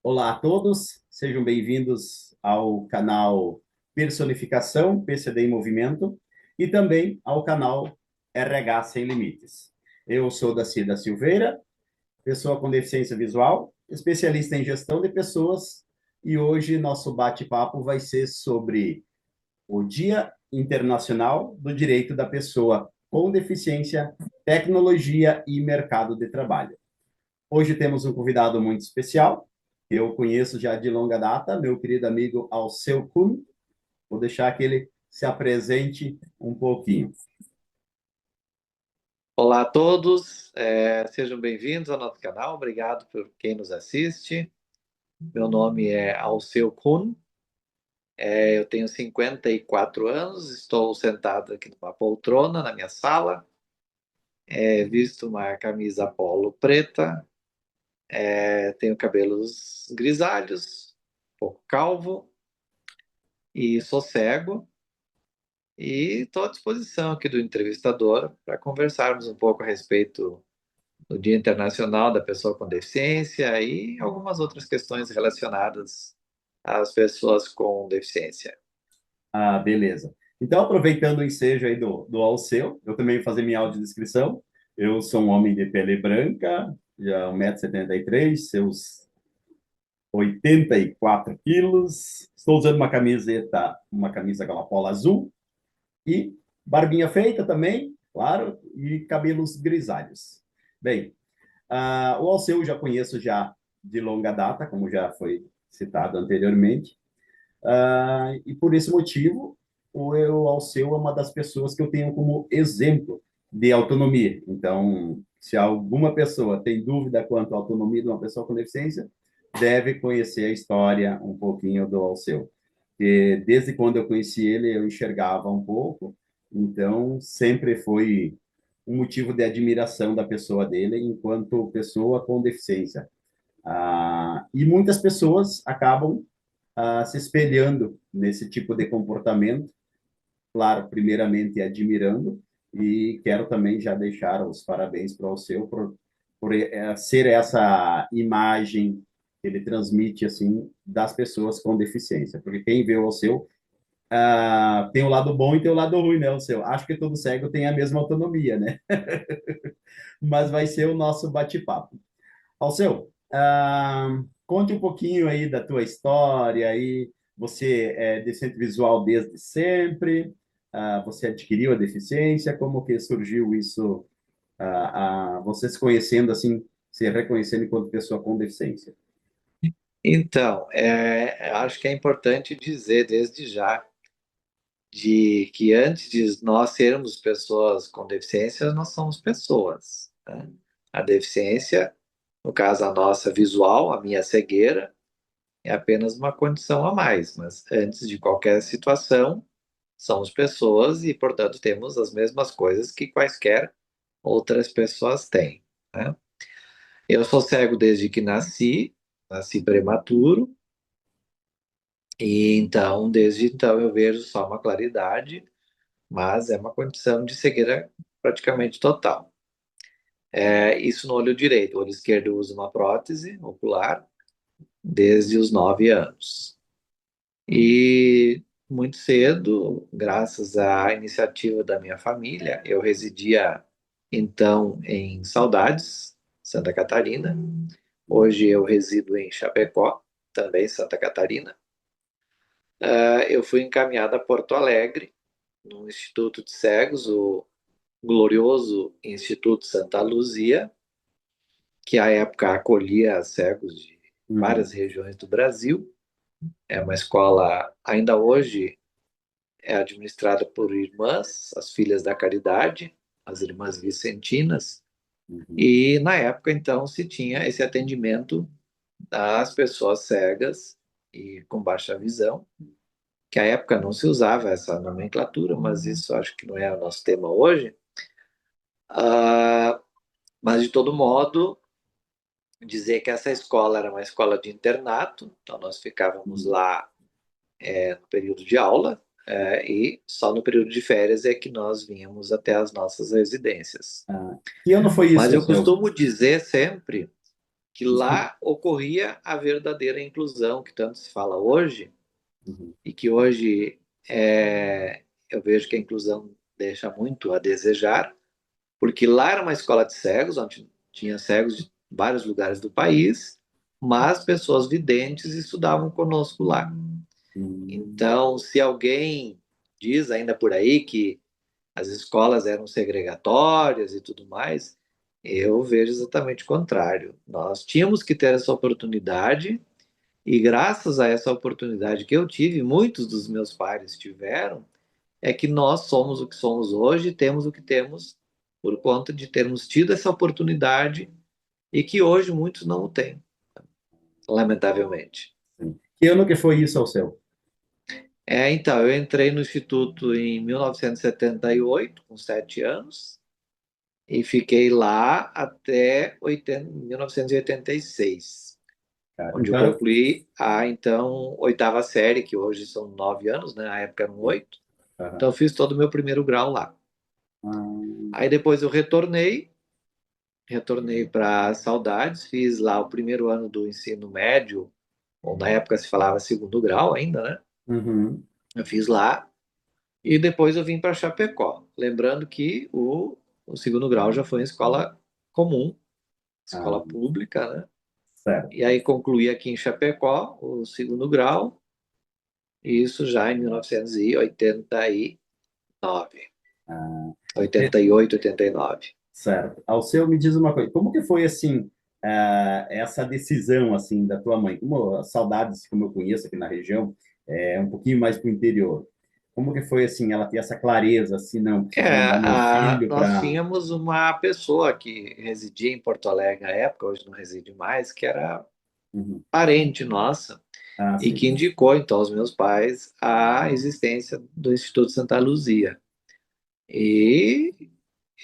Olá a todos, sejam bem-vindos ao canal Personificação PCD em Movimento e também ao canal RH Sem Limites. Eu sou Daci da Silveira, pessoa com deficiência visual, especialista em gestão de pessoas, e hoje nosso bate-papo vai ser sobre o Dia Internacional do Direito da Pessoa com Deficiência, Tecnologia e Mercado de Trabalho. Hoje temos um convidado muito especial, que eu conheço já de longa data, meu querido amigo Alceu Kuhn. Vou deixar que ele se apresente um pouquinho. Olá a todos, sejam bem-vindos ao nosso canal. Obrigado por quem nos assiste. Meu nome é Alceu Kuhn, eu tenho 54 anos, estou sentado aqui numa poltrona na minha sala, visto uma camisa polo preta, tenho cabelos grisalhos, um pouco calvo e sou cego. E estou à disposição aqui do entrevistador para conversarmos um pouco a respeito no Dia Internacional da Pessoa com Deficiência e algumas outras questões relacionadas às pessoas com deficiência. Ah, beleza. Então, aproveitando o ensejo aí do Alceu, eu também vou fazer minha audiodescrição. Eu sou um homem de pele branca, já 1,73 m, seus 84 quilos. Estou usando uma camisa polo azul e barbinha feita também, claro, e cabelos grisalhos. Bem, o Alceu eu já conheço já de longa data, como já foi citado anteriormente, e por esse motivo, o Alceu é uma das pessoas que eu tenho como exemplo de autonomia. Então, se alguma pessoa tem dúvida quanto à autonomia de uma pessoa com deficiência, deve conhecer a história um pouquinho do Alceu. Porque desde quando eu conheci ele, eu enxergava um pouco, então sempre foi um motivo de admiração da pessoa dele enquanto pessoa com deficiência. E muitas pessoas acabam se espelhando nesse tipo de comportamento, claro, primeiramente admirando, e quero também já deixar os parabéns para o seu por ser essa imagem que ele transmite assim das pessoas com deficiência, porque quem vê o seu tem o lado bom e tem o lado ruim, né? O seu. Acho que todo cego tem a mesma autonomia, né? Mas vai ser o nosso bate-papo. Alceu, conte um pouquinho aí da tua história aí. Você é deficiente visual desde sempre? Você adquiriu a deficiência? Como que surgiu isso? Você se conhecendo assim, se reconhecendo enquanto pessoa com deficiência? Então, acho que é importante dizer desde já de que antes de nós sermos pessoas com deficiência, nós somos pessoas, né? A deficiência, no caso a nossa visual, a minha cegueira, é apenas uma condição a mais, mas antes de qualquer situação, somos pessoas e, portanto, temos as mesmas coisas que quaisquer outras pessoas têm, né? Eu sou cego desde que nasci prematuro, e então, desde então, eu vejo só uma claridade, mas é uma condição de cegueira praticamente total. Isso no olho direito. O olho esquerdo usa uma prótese ocular desde os 9 anos. E muito cedo, graças à iniciativa da minha família, eu residia então em Saudades, Santa Catarina. Hoje eu resido em Chapecó, também Santa Catarina. Eu fui encaminhado a Porto Alegre, no Instituto de Cegos, o glorioso Instituto Santa Luzia, que à época acolhia cegos de Uhum. várias regiões do Brasil. É uma escola, ainda hoje, é administrada por irmãs, as Filhas da Caridade, as Irmãs Vicentinas, Uhum. e na época, então, se tinha esse atendimento às pessoas cegas e com baixa visão, que à época não se usava essa nomenclatura, mas isso acho que não é o nosso tema hoje. Ah, mas, de todo modo, dizer que essa escola era uma escola de internato, então nós ficávamos Uhum. lá no período de aula, e só no período de férias é que nós vínhamos até as nossas residências. Que ano foi Mas isso, eu Alceu? costumo dizer sempre que lá ocorria a verdadeira inclusão, que tanto se fala hoje, Uhum. e que hoje eu vejo que a inclusão deixa muito a desejar, porque lá era uma escola de cegos, onde tinha cegos de vários lugares do país, mas pessoas videntes estudavam conosco lá. Uhum. Então, se alguém diz ainda por aí que as escolas eram segregatórias e tudo mais, eu vejo exatamente o contrário. Nós tínhamos que ter essa oportunidade, e graças a essa oportunidade que eu tive, muitos dos meus pares tiveram, é que nós somos o que somos hoje, e temos o que temos por conta de termos tido essa oportunidade e que hoje muitos não o têm, lamentavelmente. Sim. Que ano que foi isso ao seu? Então, eu entrei no Instituto em 1978, com 7 anos, e fiquei lá até 1986, Cara, onde eu então, concluí a, então, oitava série, que hoje são 9 anos, né? Na época eram 8. Então, aham. eu fiz todo o meu primeiro grau lá. Ah, Aí depois eu retornei para Saudades, fiz lá o primeiro ano do ensino médio, ou na época se falava segundo grau ainda, né? uhum. Eu fiz lá e depois eu vim para Chapecó. Lembrando que o segundo grau já foi em escola comum, Ah, escola pública, né? certo. E aí concluí aqui em Chapecó o segundo grau, e isso já em 1989, Ah, 88, 89. certo. Ao seu, me diz uma coisa, como que foi, assim, essa decisão, assim, da tua mãe? Como as saudades, como eu conheço aqui na região, é um pouquinho mais para o interior. Como que foi, assim, ela ter essa clareza, assim, não, preciso mandar meu filho Nós para... tínhamos uma pessoa que residia em Porto Alegre na época, hoje não reside mais, que era Uhum. parente nossa Ah, e que sim. indicou então aos meus pais a existência do Instituto Santa Luzia. E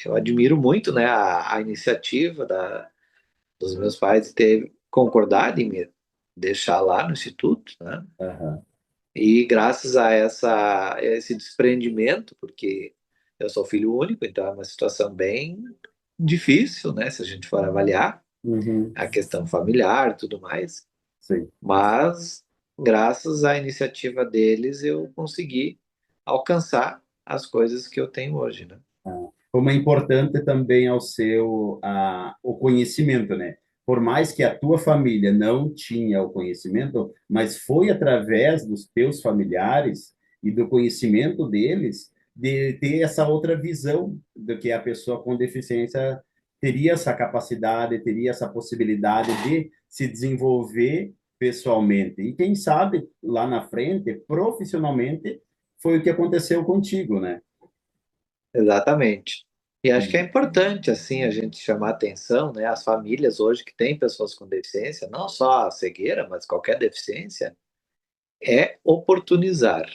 eu admiro muito, né, a iniciativa dos meus pais de ter concordado em me deixar lá no Instituto, né? Aham. E graças a esse desprendimento, porque eu sou filho único, então é uma situação bem difícil, né, se a gente for avaliar Uhum. a questão familiar e tudo mais, Sim. mas graças à iniciativa deles eu consegui alcançar as coisas que eu tenho hoje, né? Ah, como é importante também ao seu o conhecimento, né? Por mais que a tua família não tinha o conhecimento, mas foi através dos teus familiares e do conhecimento deles de ter essa outra visão do que a pessoa com deficiência teria essa capacidade, teria essa possibilidade de se desenvolver pessoalmente. E quem sabe lá na frente, profissionalmente, foi o que aconteceu contigo, né? Exatamente. E acho que é importante, assim, a gente chamar atenção, né? As famílias hoje que têm pessoas com deficiência, não só a cegueira, mas qualquer deficiência, é oportunizar,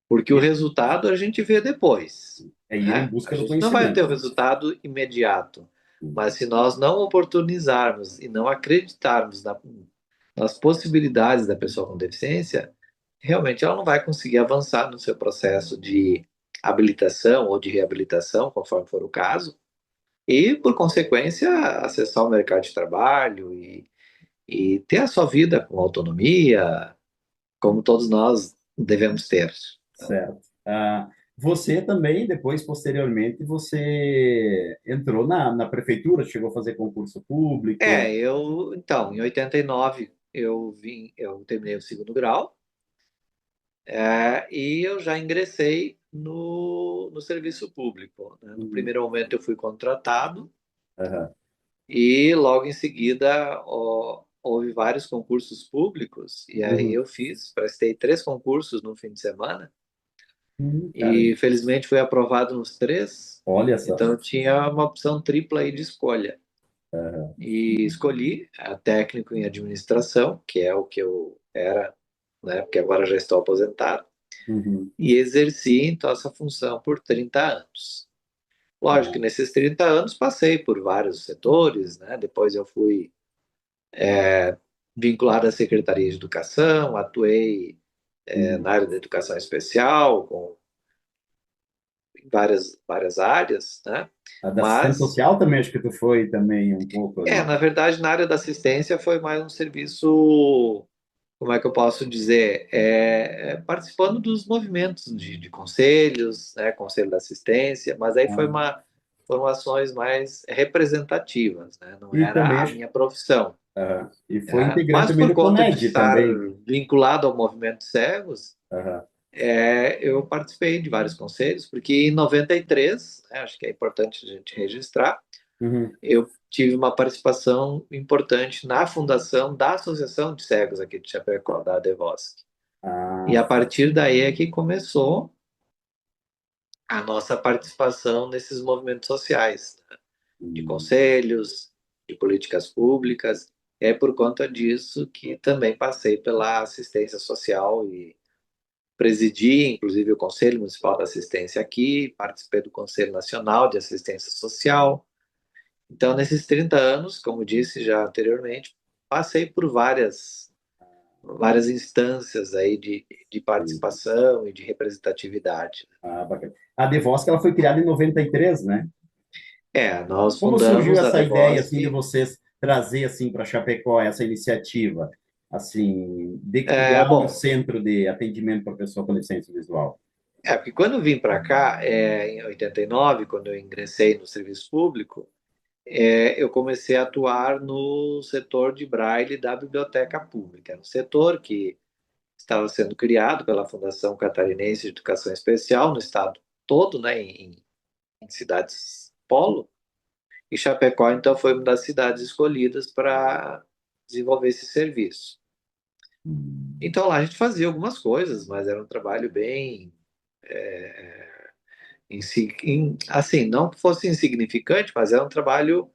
porque o resultado a gente vê depois, É ir em né? A busca do gente não vai ter o conhecimento. resultado imediato, mas se nós não oportunizarmos e não acreditarmos nas possibilidades da pessoa com deficiência, realmente ela não vai conseguir avançar no seu processo de habilitação ou de reabilitação, conforme for o caso, e, por consequência, acessar o mercado de trabalho e ter a sua vida com autonomia, como todos nós devemos ter. Certo. Você também, depois, posteriormente, você entrou na prefeitura, chegou a fazer concurso público. Então, em 89 eu terminei o segundo grau, e eu já ingressei no serviço público, né? No Uhum. primeiro momento eu fui contratado Aham. e logo em seguida houve vários concursos públicos e aí Uhum. prestei 3 concursos no fim de semana Caramba. e felizmente fui aprovado nos 3, Olha só. então eu tinha uma opção tripla aí de escolha. Aham. E escolhi a técnico em administração, que é o que eu era, né, porque agora já estou aposentado, Uhum. e exerci então essa função por 30 anos. Lógico que Ah, nesses 30 anos passei por vários setores, né? Depois eu fui vinculado à Secretaria de Educação, atuei uhum. na área da educação especial, várias áreas, né? A da assistência Mas, social também, acho que tu foi também um pouco ali. na verdade, na área da assistência foi mais um serviço, como é que eu posso dizer, participando dos movimentos de conselhos, né? Conselho da assistência, mas aí foi Ah, foram ações mais representativas, né? Não e também era a acho, minha profissão. e foi integrante Mas também por do conta de CONED estar também. vinculado ao movimento cegos, Aham. eu participei de vários conselhos, porque em 93, né, acho que é importante a gente registrar, Uhum. eu tive uma participação importante na fundação da Associação de Cegos aqui de Chapecó, da Adevosc. E Ah, a partir daí é que começou a nossa participação nesses movimentos sociais, né, de hum. conselhos, de políticas públicas. É por conta disso que também passei pela assistência social e presidi, inclusive, o Conselho Municipal da Assistência aqui, participei do Conselho Nacional de Assistência Social. Então, nesses 30 anos, como disse já anteriormente, passei por várias instâncias aí de Sim. participação e de representatividade. Ah, bacana. A Devosc, ela foi criada em 93, né? Nós Como surgiu fundamos a essa ideia Devosc. assim de vocês trazer assim para Chapecó essa iniciativa assim de criar um Bom, centro de atendimento para pessoa com deficiência visual? porque quando eu vim para cá, em 89, quando eu ingressei no serviço público, eu comecei a atuar no setor de braille da biblioteca pública. Um setor que estava sendo criado pela Fundação Catarinense de Educação Especial no estado todo, né, em cidades polo, e Chapecó, então, foi uma das cidades escolhidas para desenvolver esse serviço. Hum. Então, lá a gente fazia algumas coisas, mas era um trabalho bem, assim, não que fosse insignificante, mas era um trabalho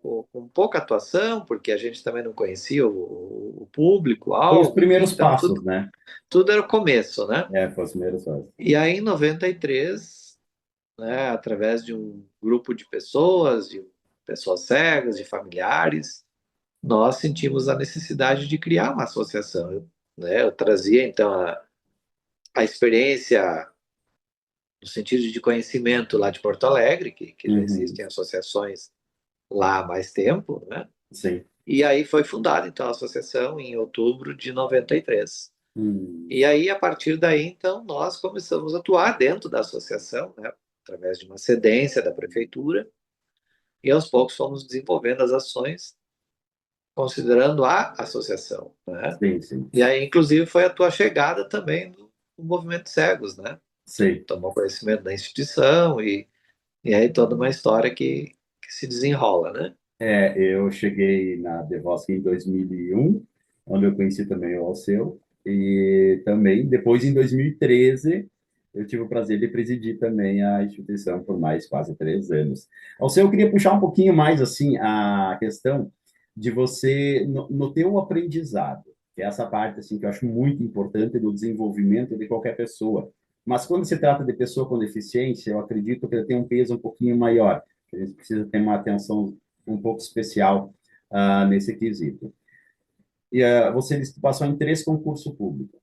com pouca atuação, porque a gente também não conhecia o público, Foi os alvo, enfim, primeiros então passos, né? tudo era o começo, né? Foi os primeiros passos. E aí, em 93, né, através de um grupo de pessoas, de pessoas cegas, de familiares, nós sentimos a necessidade de criar uma associação. Eu trazia, então, a experiência no sentido de conhecimento lá de Porto Alegre, que já Uhum. existem associações lá há mais tempo, né? Sim. E aí foi fundada, então, a associação em outubro de 93. Hum. E aí, a partir daí, então, nós começamos a atuar dentro da associação, né? Através de uma cedência da prefeitura, e aos poucos fomos desenvolvendo as ações considerando a associação, né? Sim, sim. E aí, inclusive, foi a tua chegada também do movimento Cegos, né? Tu Sim. tomou conhecimento da instituição e aí toda uma história que se desenrola, né? Eu cheguei na Devosc em 2001, onde eu conheci também o Alceu, e também depois em 2013 eu tive o prazer de presidir também a instituição por mais quase 3 anos. Alceu, eu queria puxar um pouquinho mais assim a questão de você no teu aprendizado, que é essa parte assim que eu acho muito importante do desenvolvimento de qualquer pessoa. Mas quando se trata de pessoa com deficiência, eu acredito que ele tem um peso um pouquinho maior. A gente precisa ter uma atenção um pouco especial nesse quesito. E você disse que passou em 3 concursos públicos.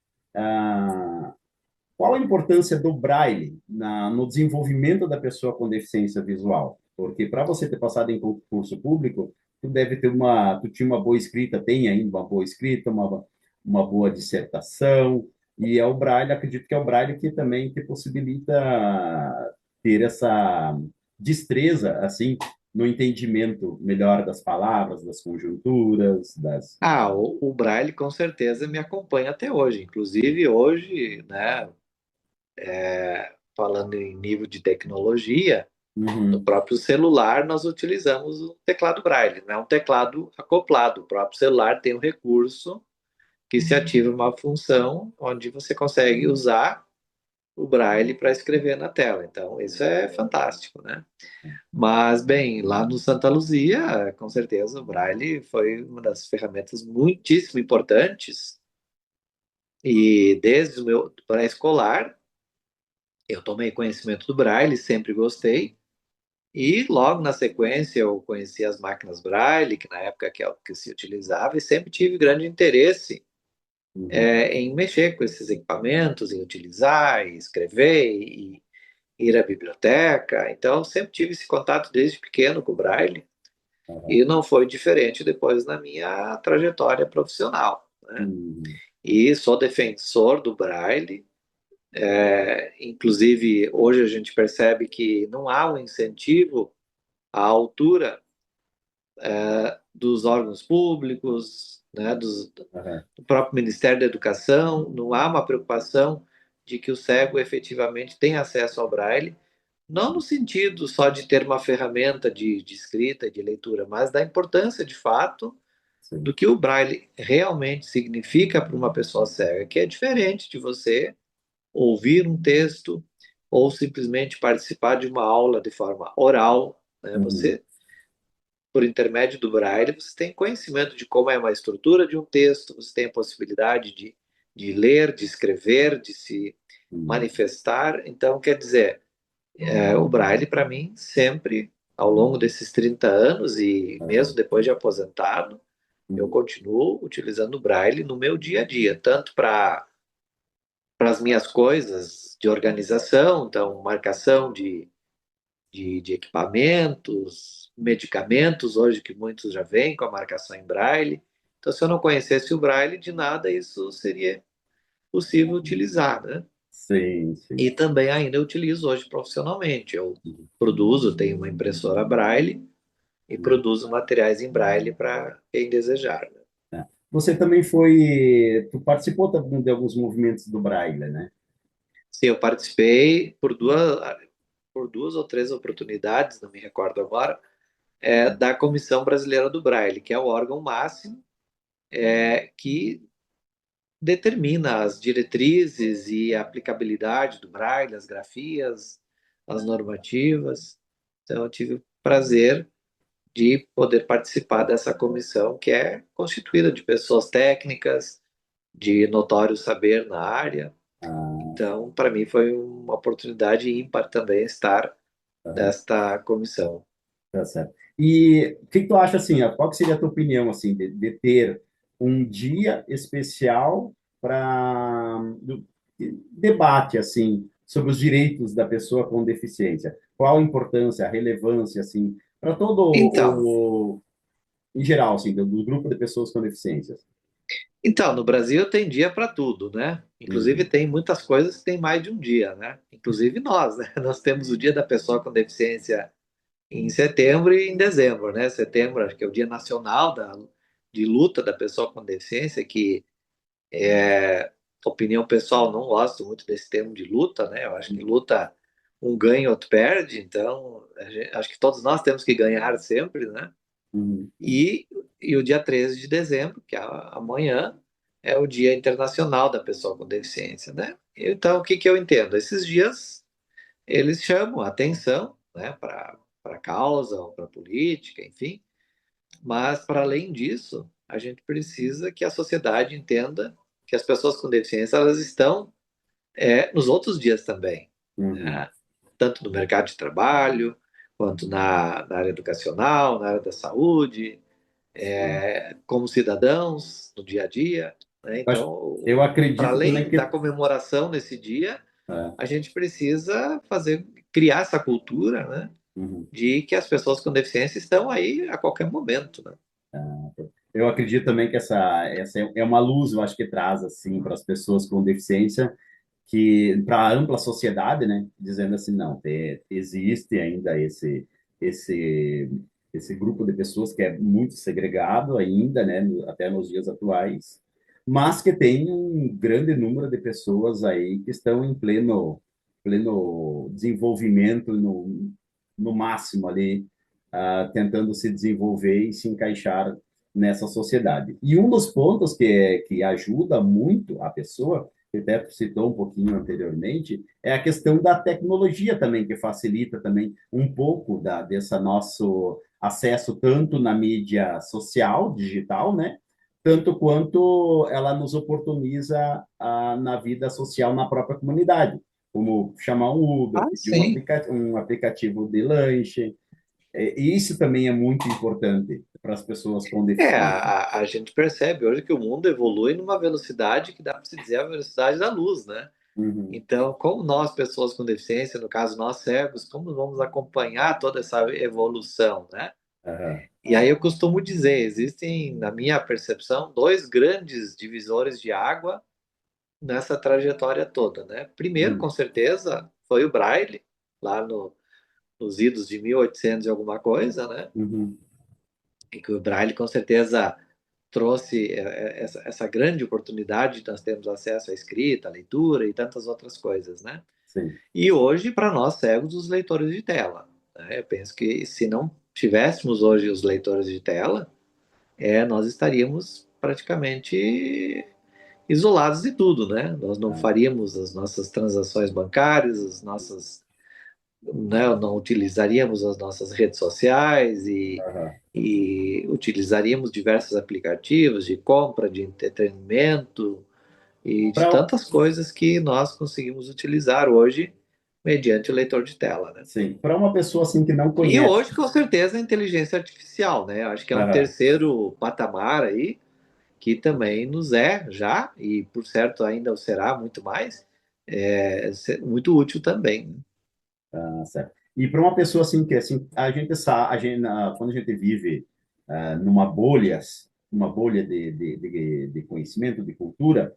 Qual a importância do Braille no desenvolvimento da pessoa com deficiência visual? Porque para você ter passado em concurso público, tu tinha uma boa escrita, tem ainda uma boa escrita, uma boa dissertação, e é o Braille, acredito que é o Braille que também te possibilita ter essa destreza, assim, no entendimento melhor das palavras, das conjunturas, das... O Braille com certeza me acompanha até hoje. Inclusive, hoje, né, falando em nível de tecnologia, no Uhum, próprio celular nós utilizamos o teclado Braille, não é um teclado acoplado. O próprio celular tem um recurso que se ativa uma função onde você consegue usar o Braille para escrever na tela. Então, isso é fantástico, né? Mas, bem, lá no Santa Luzia, com certeza, o Braille foi uma das ferramentas muitíssimo importantes. E desde o meu pré-escolar, eu tomei conhecimento do Braille, sempre gostei. E logo na sequência, eu conheci as máquinas Braille, que na época que é o que se utilizava, e sempre tive grande interesse uhum, em mexer com esses equipamentos, em utilizar, e escrever. ir à biblioteca. Então, sempre tive esse contato desde pequeno com o Braille. E Aham. não foi diferente depois na minha trajetória profissional, né? Uhum. E sou defensor do Braille. Inclusive, hoje a gente percebe que não há um incentivo à altura dos órgãos públicos, né, Aham. do próprio Ministério da Educação, não há uma preocupação de que o cego efetivamente tenha acesso ao Braille, não no sentido só de ter uma ferramenta de escrita, de leitura, mas da importância de fato Sim. do que o Braille realmente significa para uma pessoa cega, que é diferente de você ouvir um texto ou simplesmente participar de uma aula de forma oral, né? Uhum. Você, por intermédio do Braille, você tem conhecimento de como é uma estrutura de um texto, você tem a possibilidade de ler, de escrever, de se Uhum. manifestar. Então, quer dizer, o Braille, para mim, sempre, ao longo desses 30 anos e mesmo Aham. depois de aposentado, eu Uhum. continuo utilizando o Braille no meu dia a dia, tanto para as minhas coisas de organização, então, marcação de equipamentos, medicamentos, hoje que muitos já vêm com a marcação em Braille. Então, se eu não conhecesse o Braille, de nada isso seria possível utilizar, né? Sim, E sim. também ainda eu utilizo hoje profissionalmente. Eu Uhum. produzo, tenho uma impressora Braille e Uhum. produzo materiais em Braille para quem desejar, né? É. Você também foi, tu participou também de alguns movimentos do Braille, né? Sim, eu participei por duas ou três oportunidades, não me recordo agora, da Comissão Brasileira do Braille, que é o órgão máximo que determina as diretrizes e a aplicabilidade do Braille, as grafias, as normativas. Então, eu tive o prazer de poder participar dessa comissão, que é constituída de pessoas técnicas, de notório saber na área. Ah, Então, para mim, foi uma oportunidade ímpar também estar aham. nesta comissão. Tá certo. E o que que tu acha assim, ó, qual que seria a tua opinião assim de ter um dia especial para debate assim sobre os direitos da pessoa com deficiência? Qual a importância, a relevância assim para todo Então, em geral assim do grupo de pessoas com deficiências? Então, no Brasil tem dia para tudo, né? Inclusive Uhum. tem muitas coisas que tem mais de um dia, né? Inclusive nós, né? Nós temos o Dia da Pessoa com Deficiência em setembro e em dezembro, né? Setembro, acho que é o Dia Nacional de Luta da Pessoa com Deficiência, que, opinião pessoal, não gosto muito desse termo de luta, né? Eu acho que luta um ganha, outro perde, então acho que todos nós temos que ganhar sempre, né? Uhum. E, e o dia 13 de dezembro, que é amanhã, é o Dia Internacional da Pessoa com Deficiência, né? Então, o que que eu entendo? Esses dias, eles chamam a atenção, né, para a causa ou para a política, enfim, mas, para além disso, a gente precisa que a sociedade entenda que as pessoas com deficiência, elas estão nos outros dias também, Uhum. né? Tanto no mercado de trabalho, quanto na área educacional, na área da saúde, Sim. como cidadãos no dia a dia, né? Eu acho- Então, eu para acredito também além da que comemoração nesse dia, é, a gente precisa criar essa cultura, né? uhum. De que as pessoas com deficiência estão aí a qualquer momento, né? Eu acredito também que essa é uma luz, eu acho que traz assim para as pessoas com deficiência, que para a ampla sociedade, né, dizendo assim, não, existe ainda esse esse grupo de pessoas que é muito segregado ainda, né, até nos dias atuais, mas que tem um grande número de pessoas aí que estão em pleno desenvolvimento no máximo ali, tentando se desenvolver e se encaixar nessa sociedade. E um dos pontos que ajuda muito a pessoa, que até citou um pouquinho anteriormente, é a questão da tecnologia também, que facilita também um pouco dessa nosso acesso tanto na mídia social, digital, né? Tanto quanto ela nos oportuniza na vida social na própria comunidade, como chamar um Uber, Ah, pedir sim. um aplicativo de lanche, e isso também é muito importante para as pessoas com deficiência. A gente percebe hoje que o mundo evolui numa velocidade que dá para se dizer a velocidade da luz, né? Uhum. Então, como nós, pessoas com deficiência, no caso nós cegos, como vamos acompanhar toda essa evolução, né? Aham. E aí eu costumo dizer, existem, na minha percepção, dois grandes divisores de água nessa trajetória toda, né? Primeiro, com Uhum. certeza, foi o Braille, lá nos idos de 1800 e alguma coisa, né? Uhum. E que o Braille, com certeza, trouxe essa grande oportunidade de nós termos acesso à escrita, à leitura e tantas outras coisas, né? Sim. E hoje, para nós cegos, os leitores de tela, né? Eu penso que se não tivéssemos hoje os leitores de tela, nós estaríamos praticamente isolados de tudo, né? Nós não Ah, faríamos as nossas transações bancárias, né, não utilizaríamos as nossas redes sociais aham. e utilizaríamos diversos aplicativos de compra, de entretenimento e de Pra, tantas coisas que nós conseguimos utilizar hoje mediante o leitor de tela, né? sim, para uma pessoa assim que não E conhece. hoje, com certeza, a inteligência artificial, né? Acho que é um Aham. terceiro patamar aí que também nos é já, e por certo ainda o será muito mais, muito útil também, né? Ah, certo. E para uma pessoa assim que assim a gente sabe, quando a gente vive numa bolha, uma bolha de conhecimento, de cultura,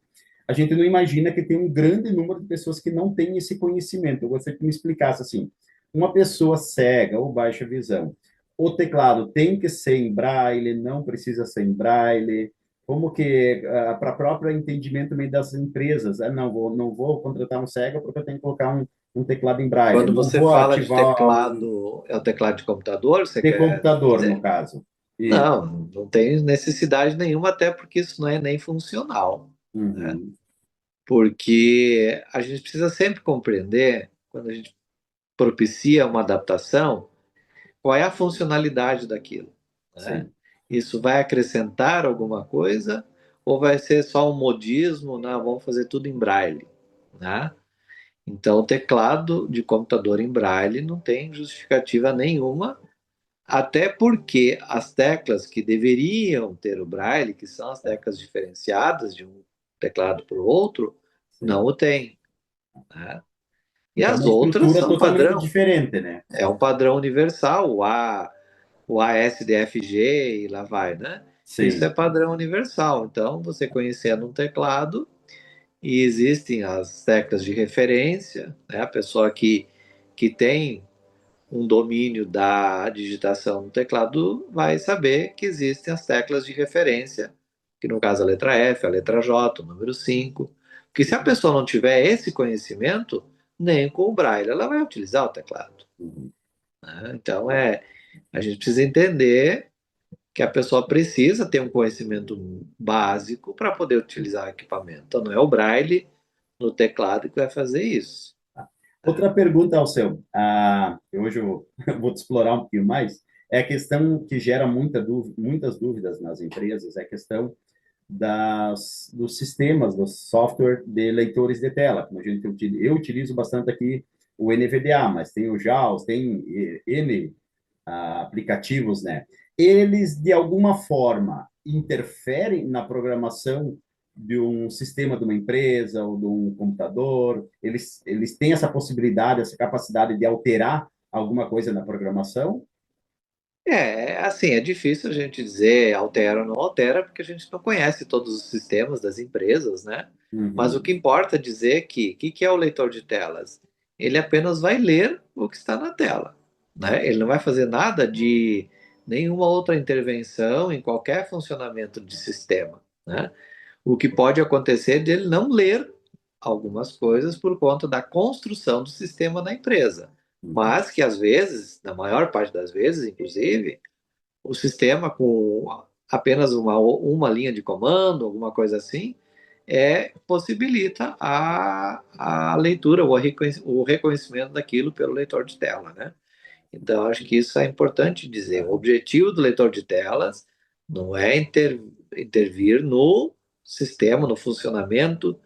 a gente não imagina que tem um grande número de pessoas que não têm esse conhecimento. Eu gostaria que me explicasse assim, uma pessoa cega ou baixa visão, o teclado tem que ser em braille, não precisa ser em braille. Como que para o próprio entendimento também das empresas, não vou contratar um cego porque eu tenho que colocar um teclado em braille. Quando Não você vou fala de ativar um teclado, é o teclado de computador, você de quer computador, no dizer? caso. E, Não, não tem necessidade nenhuma, até porque isso não é nem funcional, né? uhum, Porque a gente precisa sempre compreender, quando a gente propicia uma adaptação, qual é a funcionalidade daquilo, né? sim, Isso vai acrescentar alguma coisa ou vai ser só um modismo, né? Vamos fazer tudo em braille, né? Então, o teclado de computador em braille não tem justificativa nenhuma, até porque as teclas que deveriam ter o braille, que são as teclas diferenciadas de um teclado para o outro, não sim. o tem, né? E Que é as uma outras estrutura são totalmente padrão, diferente, né? é um padrão universal, o ASDFG e lá vai, né? Isso é Sim, padrão universal. Então, você conhecendo um teclado, e existem as teclas de referência, né? A pessoa que tem um domínio da digitação no teclado vai saber que existem as teclas de referência, que no caso a letra F, a letra J, o número 5. Porque se a pessoa não tiver esse conhecimento, nem com o Braille ela vai utilizar o teclado, uhum, né? Então, a gente precisa entender que a pessoa precisa ter um conhecimento básico para poder utilizar o equipamento. Então, não é o Braille no teclado que vai fazer isso, tá. né? Outra pergunta ao seu, hoje eu vou te explorar um pouquinho mais, é a questão que gera muitas dúvidas nas empresas, é a questão dos sistemas, do software de leitores de tela. Como eu utilizo bastante aqui o NVDA, mas tem o JAWS, tem N aplicativos, né? Eles, de alguma forma, interferem na programação de um sistema de uma empresa ou de um computador? Eles têm essa possibilidade, essa capacidade de alterar alguma coisa na programação? Assim, é difícil a gente dizer altera ou não altera, porque a gente não conhece todos os sistemas das empresas, né? Mas o que Uhum, importa é dizer que é o leitor de telas? Ele apenas vai ler o que está na tela, né? Ele não vai fazer nada de nenhuma outra intervenção em qualquer funcionamento de sistema, né? O que pode acontecer de ele não ler algumas coisas por conta da construção do sistema na empresa, uhum, mas que às vezes, na maior parte das vezes, inclusive, o sistema com apenas uma linha de comando, alguma coisa assim, possibilita a leitura ou o reconhecimento daquilo pelo leitor de tela, né? Então, acho que isso é importante dizer. O aham, objetivo do leitor de telas não é intervir no sistema, no funcionamento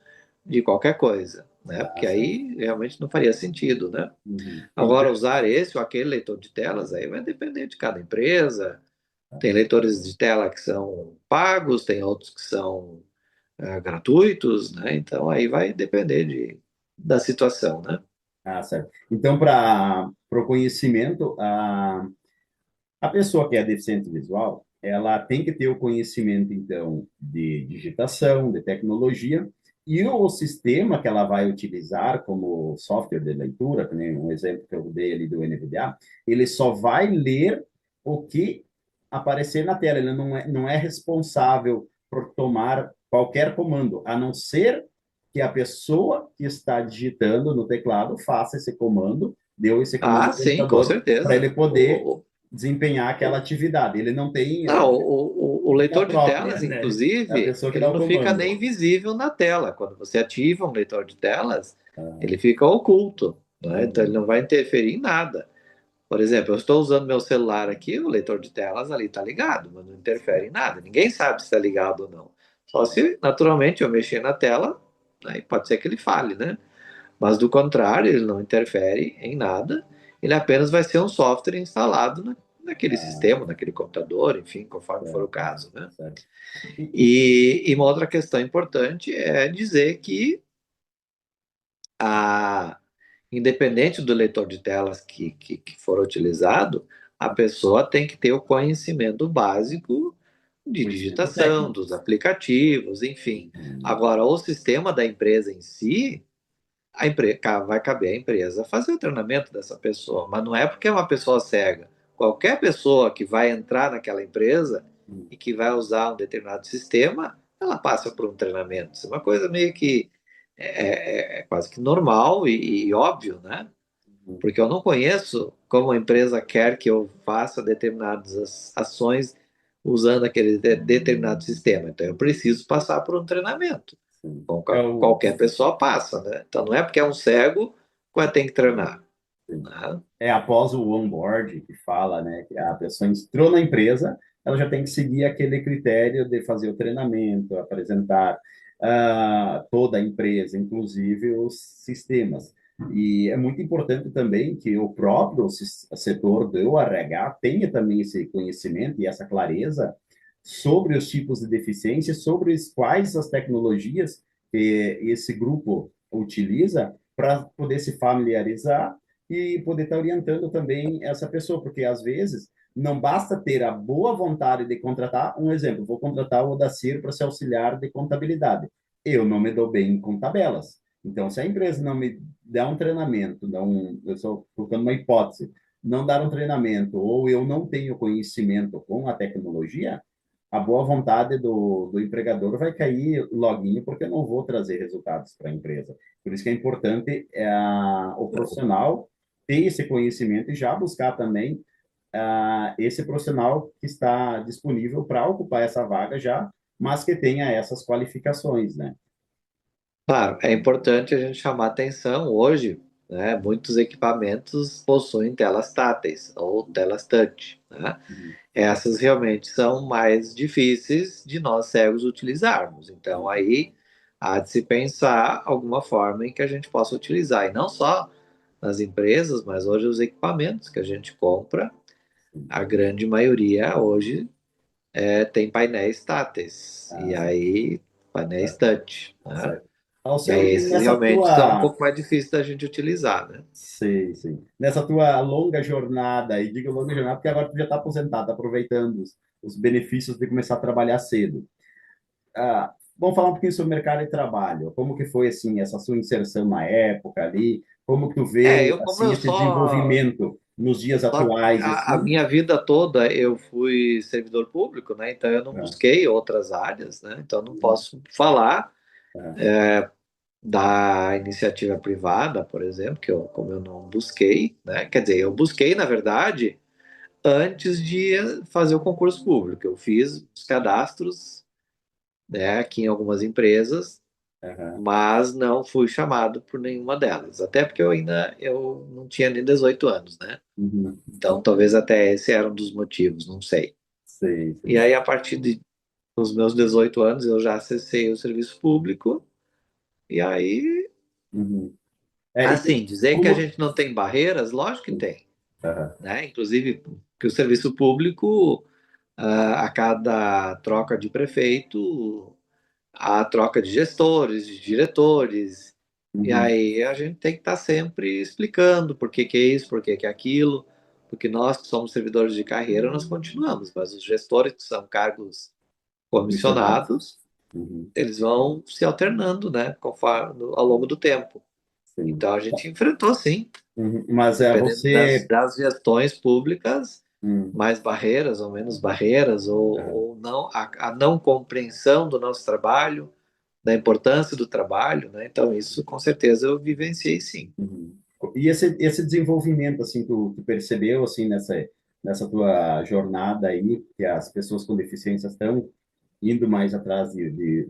de qualquer coisa, né? Porque certo. aí realmente não faria sentido, né? Uhum. Agora, usar esse ou aquele leitor de telas aí vai depender de cada empresa. Tem leitores de tela que são pagos, tem outros que são gratuitos, né? Então aí vai depender de. da situação, né? Ah, certo. Então, para o conhecimento, a pessoa que é deficiente visual, ela tem que ter o conhecimento, então, de digitação, de tecnologia, e o sistema que ela vai utilizar como software de leitura, que nem um exemplo que eu dei ali do NVDA, ele só vai ler o que aparecer na tela, ele não é responsável por tomar qualquer comando, a não ser que a pessoa que está digitando no teclado faça esse comando, deu esse comando Ah, ao sim, com computador, para ele certeza. poder desempenhar aquela atividade. Ele não tem Não, o vida leitor de própria, telas, né? É a inclusive, pessoa que ele dá o não fica comando. nem visível na tela. Quando você ativa um leitor de telas, ele Ah, fica oculto, né? Então ele uhum, não vai interferir em nada. Por exemplo, eu estou usando meu celular aqui, o leitor de telas ali está ligado, mas não interfere em nada. Ninguém sabe se está ligado ou não. Só se, naturalmente, eu mexer na tela, aí pode ser que ele fale, né? Mas do contrário, ele não interfere em nada, ele apenas vai ser um software instalado naquele ah, sistema, naquele computador, enfim, conforme for o certo, caso, né? certo. E, E uma outra questão importante é dizer que a, independente do leitor de telas que for utilizado, a pessoa tem que ter o conhecimento básico de conhecimento digitação, técnico. dos aplicativos, enfim. Uhum, Agora, o sistema da empresa em si, vai caber à empresa fazer o treinamento dessa pessoa, mas não é porque é uma pessoa cega. Qualquer pessoa que vai entrar naquela empresa uhum, e que vai usar um determinado sistema, ela passa por um treinamento. Isso é uma coisa meio que é quase que normal e óbvio, né? uhum. Porque eu não conheço como a empresa quer que eu faça determinadas ações usando aquele determinado sistema. Então, eu preciso passar por um treinamento. Sim. Como É o, qualquer pessoa passa, né? Então, não é porque é um cego que tem que treinar, sim. né? É após o onboard que fala, né, que a pessoa entrou na empresa, ela já tem que seguir aquele critério de fazer o treinamento, apresentar toda a empresa, inclusive os sistemas. E é muito importante também que o próprio setor do RH tenha também esse conhecimento e essa clareza sobre os tipos de deficiência, sobre quais as tecnologias que esse grupo utiliza para poder se familiarizar e poder estar orientando também essa pessoa, porque às vezes não basta ter a boa vontade de contratar, um exemplo, vou contratar o Odacir para ser auxiliar de contabilidade. Eu não me dou bem com tabelas. Então, se a empresa não me der um treinamento, não, eu estou colocando uma hipótese, não dar um treinamento ou eu não tenho conhecimento com a tecnologia, a boa vontade do empregador vai cair loguinho, porque eu não vou trazer resultados para a empresa. Por isso que é importante o profissional ter esse conhecimento e já buscar também esse profissional que está disponível para ocupar essa vaga já, mas que tenha essas qualificações, né? Claro, é importante a gente chamar atenção hoje, né? Muitos equipamentos possuem telas táteis ou telas touch, né? Uhum, Essas realmente são mais difíceis de nós cegos utilizarmos. Então, uhum, aí há de se pensar alguma forma em que a gente possa utilizar, e não só nas empresas, mas hoje os equipamentos que a gente compra, sim. a grande maioria hoje tem painéis táteis, e Ah, certo, aí painéis certo, touch, né? certo. E Alceu, aí e esses nessa realmente são um tua pouco mais difíceis da gente utilizar, né? Sim, sim. Nessa tua longa jornada, e digo longa jornada porque agora tu já está aposentado, tá aproveitando os benefícios de começar a trabalhar cedo. Vamos falar um pouquinho sobre o mercado de trabalho. Como que foi, assim, essa sua inserção na época ali? Como que tu vê, Como assim, eu esse só desenvolvimento nos dias Só atuais, a assim? minha vida toda eu fui servidor público, né? Então eu não Ah, busquei outras áreas, né? Então eu não uhum, posso falar ah, da iniciativa privada, por exemplo, como eu não busquei, né? Quer dizer, eu busquei, na verdade, antes de fazer o concurso público. Eu fiz os cadastros, né, aqui em algumas empresas, aham, mas não fui chamado por nenhuma delas. Até porque eu não tinha nem 18 anos, né? uhum, Então, talvez até esse era um dos motivos, não sei. sei, E sei. aí, a partir dos meus 18 anos, eu já acessei o serviço público. E aí, Uhum. E assim, dizer que a como... gente não tem barreiras, lógico que tem, Aham, né? Inclusive, que o serviço público, a cada troca de prefeito, há troca de gestores, de diretores. E uhum, aí a gente tem que estar sempre explicando por que que é isso, por que que é aquilo, porque nós que somos servidores de carreira, nós continuamos, mas os gestores que são cargos comissionados. comissionados, Uhum, eles vão se alternando, né, conforme, ao longo do tempo. sim. Então a gente enfrentou, sim, Uhum. Mas dependendo você. das gestões públicas, Hum, mais barreiras ou menos barreiras, é, ou não, a não compreensão do nosso trabalho, da importância do trabalho, né? Então isso com certeza eu vivenciei, sim. uhum. E esse desenvolvimento, assim, tu percebeu, assim, nessa tua jornada aí, que as pessoas com deficiência estão indo mais atrás de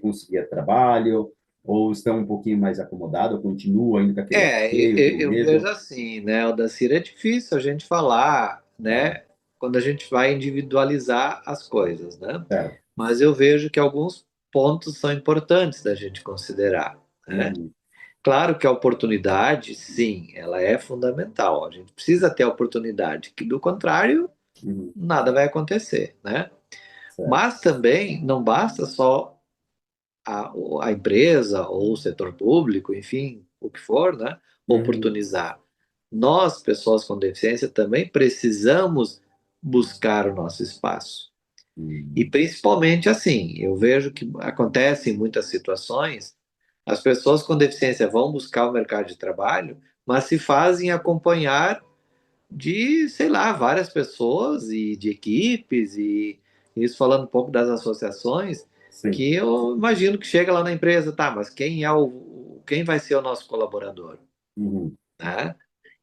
conseguir trabalho, ou estão um pouquinho mais acomodados, ou continuam ainda com aquele receio, aquele Eu vejo medo? assim, né? O Dacir é difícil a gente falar, Ah, né? Quando a gente vai individualizar as coisas, né? certo. Mas eu vejo que alguns pontos são importantes da gente considerar, né? Uhum, Claro que a oportunidade, sim, ela é fundamental. A gente precisa ter a oportunidade, que do contrário, uhum, nada vai acontecer, né? certo. Mas também não basta só a empresa ou o setor público, enfim, o que for, né? Uhum, Oportunizar. Nós, pessoas com deficiência, também precisamos buscar o nosso espaço. E uhum, principalmente assim, eu vejo que acontece em muitas situações, as pessoas com deficiência vão buscar o mercado de trabalho, mas se fazem acompanhar de, sei lá, várias pessoas e de equipes e isso falando um pouco das associações, sim. que eu imagino que chega lá na empresa, tá, mas quem vai ser o nosso colaborador, Uhum, né?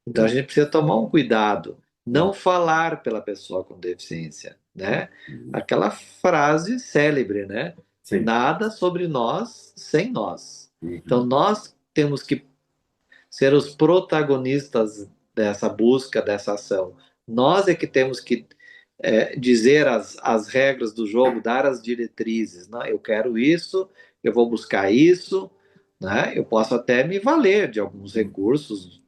Então a sim. gente precisa tomar um cuidado, Uhum, não falar pela pessoa com deficiência, né? uhum, Aquela frase célebre, né? sim. Nada sobre nós sem nós. Então Uhum, nós temos que ser os protagonistas dessa busca, dessa ação. Nós é que temos que dizer as regras do jogo, dar as diretrizes. Né? Eu quero isso, eu vou buscar isso, né? Eu posso até me valer de alguns recursos,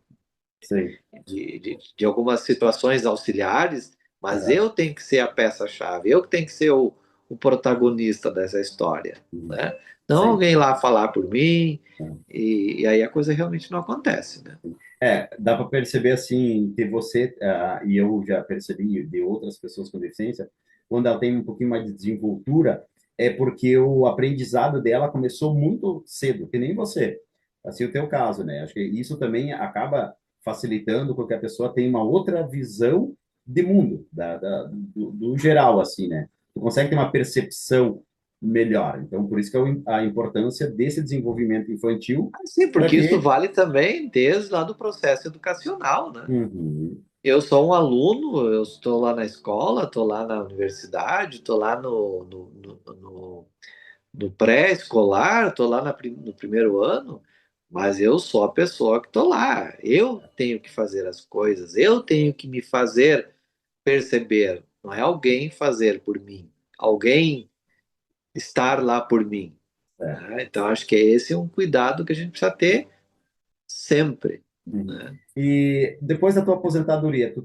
sim. de algumas situações auxiliares, mas É, eu tenho que ser a peça-chave, eu que tenho que ser o protagonista dessa história, uhum, né? Não sim. alguém lá falar por mim, É. e aí a coisa realmente não acontece, né? Dá para perceber assim que você, e eu já percebi de outras pessoas com deficiência, quando ela tem um pouquinho mais de desenvoltura, é porque o aprendizado dela começou muito cedo, que nem você. Assim, o teu caso, né? Acho que isso também acaba facilitando com que a pessoa tenha uma outra visão de mundo, do geral, assim, né? Tu consegue ter uma percepção melhor. Então, por isso que é a importância desse desenvolvimento infantil Sim, para porque isso que... vale também desde lá do processo educacional, né? Uhum, Eu sou um aluno, eu estou lá na escola, estou lá na universidade, estou lá no pré-escolar, estou lá no primeiro ano, mas eu sou a pessoa que estou lá. Eu tenho que fazer as coisas, eu tenho que me fazer perceber, não é alguém fazer por mim, alguém estar lá por mim. é. Né? Então, acho que esse é um cuidado que a gente precisa ter sempre. Uhum. Né? E depois da tua aposentadoria, tu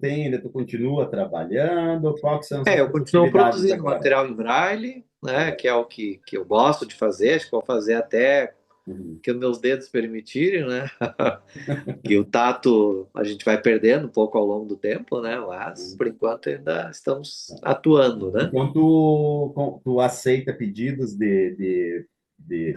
continua trabalhando? Quais são as Eu tuas continuo atividades produzindo agora? material em braille, né, É. que é o que eu gosto de fazer, acho que vou fazer até Uhum. que os meus dedos permitirem, né? Que o tato a gente vai perdendo um pouco ao longo do tempo, né? Mas por enquanto ainda estamos atuando, né? Então, tu aceita pedidos de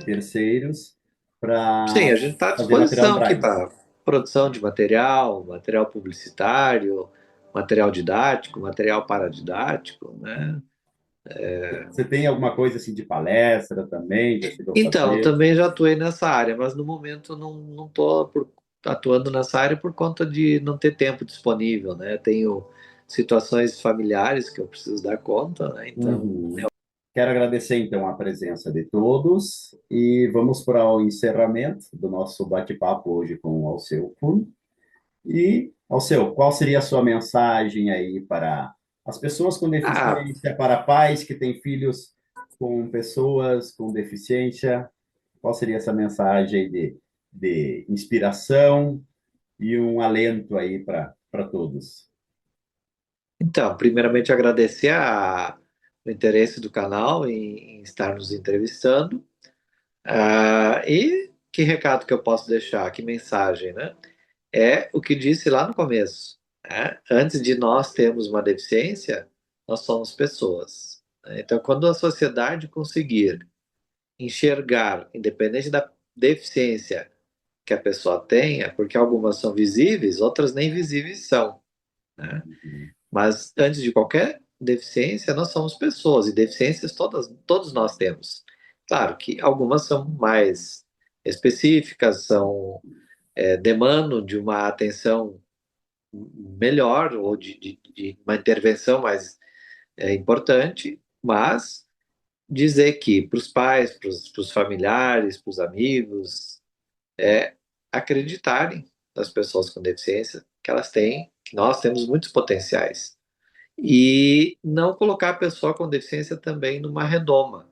terceiros Sim, para a gente está à fazer material em disposição aqui braille. para produção de material, material publicitário, material didático, material paradidático, né? Você tem alguma coisa assim de palestra também? Já chegou a Então, fazer? também já atuei nessa área, mas no momento não estou atuando nessa área por conta de não ter tempo disponível, né? Tenho situações familiares que eu preciso dar conta, né? Então, Uhum. Quero agradecer, então, a presença de todos e vamos para o encerramento do nosso bate-papo hoje com o Alceu Kuhn. E, Alceu, qual seria a sua mensagem aí para as pessoas com ah, deficiência, para pais que têm filhos com pessoas com deficiência? Qual seria essa mensagem de inspiração e um alento aí para todos? então, primeiramente agradecer o interesse do canal em estar nos entrevistando. que recado que eu posso deixar? Que mensagem, né? É o que disse lá no começo, né? Antes de nós termos uma deficiência, nós somos pessoas, né? Então, quando a sociedade conseguir enxergar, independente da deficiência que a pessoa tenha, porque algumas são visíveis, outras nem visíveis são, né? Uhum. Mas antes de qualquer deficiência, nós somos pessoas, e deficiências todos nós temos. Claro que algumas são mais específicas, demandam de uma atenção melhor ou de uma intervenção mais importante, mas dizer que para os pais, para os familiares, para os amigos, acreditarem nas pessoas com deficiência, que elas têm, que nós temos muitos potenciais. E não colocar a pessoa com deficiência também numa redoma,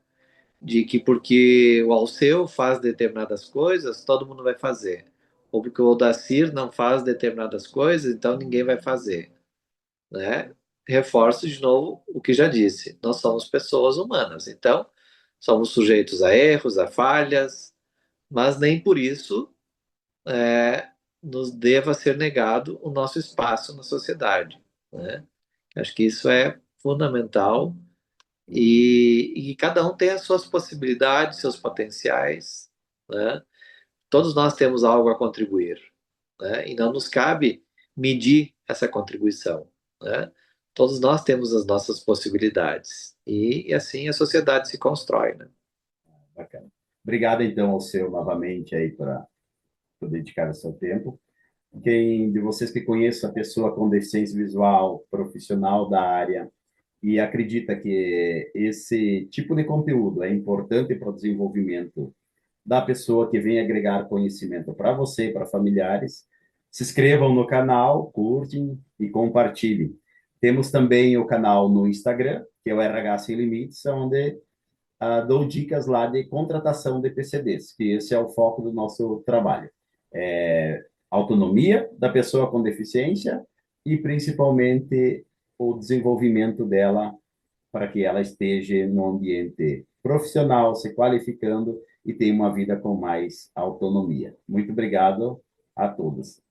de que porque o Alceu faz determinadas coisas, todo mundo vai fazer. Ou porque o Odacir não faz determinadas coisas, então ninguém vai fazer, né? Reforço de novo o que já disse. Nós somos pessoas humanas, então somos sujeitos a erros, a falhas, mas nem por isso é, nos deva ser negado o nosso espaço na sociedade, né? Acho que isso é fundamental e cada um tem as suas possibilidades, seus potenciais, né? Todos nós temos algo a contribuir, né? E não nos cabe medir essa contribuição, né? Todos nós temos as nossas possibilidades e assim a sociedade se constrói, né? Bacana. Obrigado, então, ao seu novamente aí por dedicar o seu tempo. Quem de vocês que conhece a pessoa com deficiência visual, profissional da área, e acredita que esse tipo de conteúdo é importante para o desenvolvimento da pessoa que vem agregar conhecimento para você e para familiares, se inscrevam no canal, curtem e compartilhem. Temos também o canal no Instagram, que é o RH Sem Limites, onde dou dicas lá de contratação de PCDs, que esse é o foco do nosso trabalho. Autonomia da pessoa com deficiência e, principalmente, o desenvolvimento dela para que ela esteja no ambiente profissional, se qualificando e tenha uma vida com mais autonomia. Muito obrigado a todos.